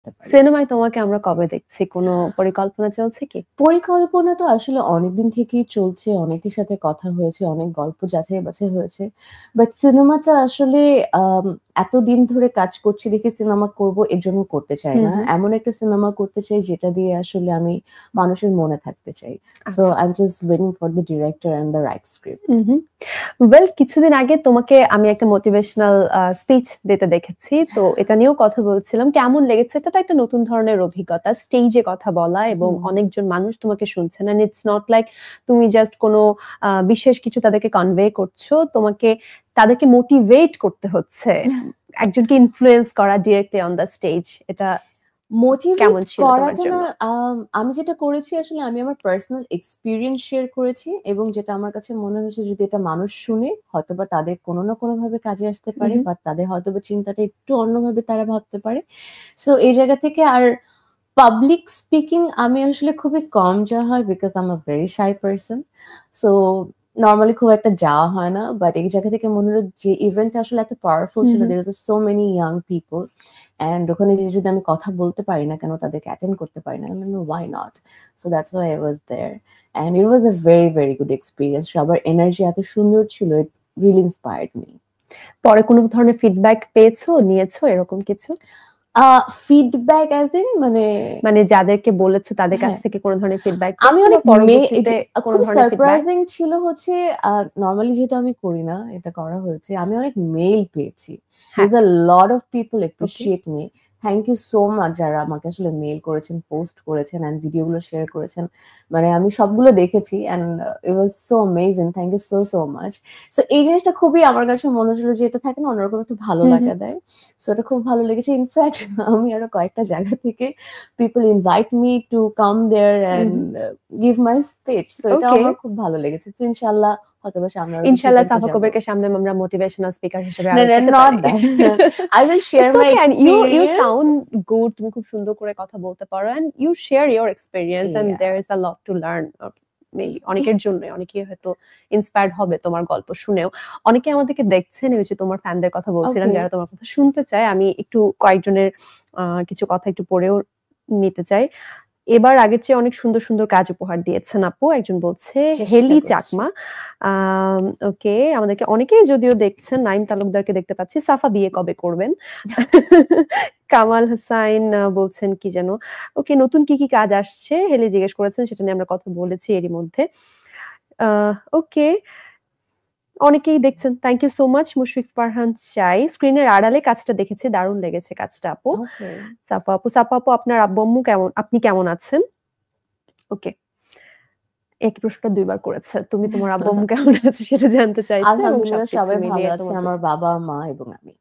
পারি। সিনেমায় তোমাকে আমরা কবে দেখছি? কোনো পরিকল্পনা চলছে কি? পরিকল্পনা তো আসলে অনেকদিন থেকেই চলছে। অনেকের সাথে কথা হয়েছে, অনেক গল্প যাচাই-বাছাই হয়েছে। বাট সিনেমাটা আসলে আম এতদিন ধরে কাজ করছি দেখে সিনেমা করব এর জন্য করতে চাই হুম, না। হুম। এমন একটা সিনেমা করতে চাই যেটা দিয়ে আসলে আমি মানুষের মনে থাকতে চাই। সো আচ্ছা। I'm just waiting for the director and the right script. Hmm, hmm. Well কিছুদিন আগে তোমাকে আমি একটা মোটিভেশনাল স্পিচ দিতে দেখেছি। তো এটা নিয়েও কথা বলছিলাম। কেমন লেগেছে? এটা তো একটা নতুন ধরনের অভিজ্ঞতা। স্টেজে কথা বলা এবং হুম। অনেকজন মানুষ তোমাকে শুনছেন। অ্যান্ড ইটস নট লাইক তুমি জাস্ট কোনো বিশেষ কিছু তাদেরকে কনভে করছো। তোমাকে তাদেরকে মোটিভেট করতে হচ্ছে। একজনকে ইনফ্লুয়েন্স করা ডিরেক্টলি অন দ্য স্টেজ। এটা মোটিভেট কেমন ছিল তোমার করাটা না জন্য? আমি যেটা করেছি আসলে আমি আমার পার্সোনাল এক্সপেরিয়েন্স শেয়ার করেছি এবং যেটা আমার কাছে মনে হয়েছে যদি এটা মানুষ শুনে হয়তোবা তাদের কোনো না কোনোভাবে কাজে আসতে হুম, পারে হুম। বা তাদের হয়তোবা চিন্তাটা একটু অন্যভাবে তারা ভাবতে পারে। সো এই জায়গা থেকে আর পাবলিক স্পিকিং আমি আসলে খুবই কম যাওয়া হয় because I am a very shy person. So normally খুব একটা যাওয়া হয় না। বাট এই জায়গা থেকে মনে হলো যে ইভেন্টটা আসলে এত পাওয়ারফুল হুম, ছিল। হুম। there is so many young people and ওখানে যেয়ে যদি আমি কথা বলতে পারি না কেন, তাদেরকে অ্যাটেন্ড করতে পারি না? আমি বললাম, "Why not?" So that's why I was there and it was a very, very good experience. সবার এনার্জি এত সুন্দর ছিল, it really inspired me. পরে কোনো ধরনের ফিডব্যাক পেয়েছো, নিয়েছো এরকম কিছু? আ ফিডব্যাক অ্যাজ ইন মানে মানে যাদেরকে বলেছো তাদের কাছ হ্যাঁ। থেকে কোন ধরনের ফিডব্যাক আমি পেয়েছো বা অনেক এই পরবর্তীতে যে কোন খুবই ধরনের ফিডব্যাক? সারপ্রাইজিং ছিল হচ্ছে নরমালি যেহেতু আমি করি না, এটা করা হয়েছে। আমি অনেক মেইল পেয়েছি। There হ্যাঁ, is a lot of people okay. appreciate me. Thank you so much যারা আমাকে আসলে মেইল করেছেন, পোস্ট করেছেন অ্যান্ড ভিডিওগুলো শেয়ার করেছেন। মানে আমি সবগুলো দেখেছি and it was so amazing. Thank you so, so much. So এই জিনিসটা খুবই আমার কাছে মনে হচ্ছিল যে এটা থাকে না অন্যরকম একটু ভালো হুম, হুম। লাগা দেয়। সো এটা খুব ভালো লেগেছে। ইনফ্যাক্ট আমি আরো কয়েকটা জায়গা থেকে people invite me to come there hmm, and hmm. give my speech. So এটাও ওকে। আমার খুব ভালো লেগেছে। তো ইনশাআল্লাহ হয়তোবা সামনে আরো কিছু ইনশাআল্লাহ ইভেন্টে সাফা যাব। কবিরকে সামনে আমরা মোটিভেশনাল স্পিকার হিসেবে No, আরো no, পেতে not পারি। that. I will share it's my okay and you experience. Sound good. তুমি খুব সুন্দর করে কথা বলতে পারো and you share your experience and Yeah. There is a lot to learn maybe অনেকের জন্য অনেকেই হয়তো ইন্সপায়ার্ড হবে তোমার গল্প শুনেও। অনেকে আমাদেরকে দেখছেন এই যে তোমার ফ্যানদের কথা বলছিলাম Okay. যারা তোমার কথা শুনতে চায়। আমি একটু কয়েকজনের কিছু কথা একটু পড়েও নিতে চাই। এবার আগের চেয়ে অনেক সুন্দর, সুন্দর কাজ উপহার দিয়েছেন আপু। একজন বলছে চেষ্টা হেলি করছি। চাকমা। ওকে আমাদেরকে অনেকেই যদিও দেখছেন, নাইম তালুকদারকে দেখতে পাচ্ছি। সাফা বিয়ে কবে করবেন? কামাল হোসাইন বলছেন কি যেন? ওকে নতুন কি, কি কাজ আসছে? হেলি জিজ্ঞেস করেছেন সেটা নিয়ে আমরা কথা বলেছি এরই মধ্যে। আ ওকে অনেকেই দেখছেন। Thank you so much Mushfiq Farhan চাই। স্ক্রিনের আড়ালে কাজটা দেখেছি। দারুণ লেগেছে কাজটা আপু। Okay. সাফা আপু আপনার আব্বু-আম্মু কেমন? আপনি কেমন আছেন? ওকে। একই প্রশ্নটা ২ বার করেছে। তুমি তোমার আব্বু-আম্মু কেমন আছে সেটা জানতে চাইছে এবং আলহামদুলিল্লাহ সবকিছু সবাই ভালো মিলিয়ে আছে। তোমাকে আমার বাবা, মা এবং আমি।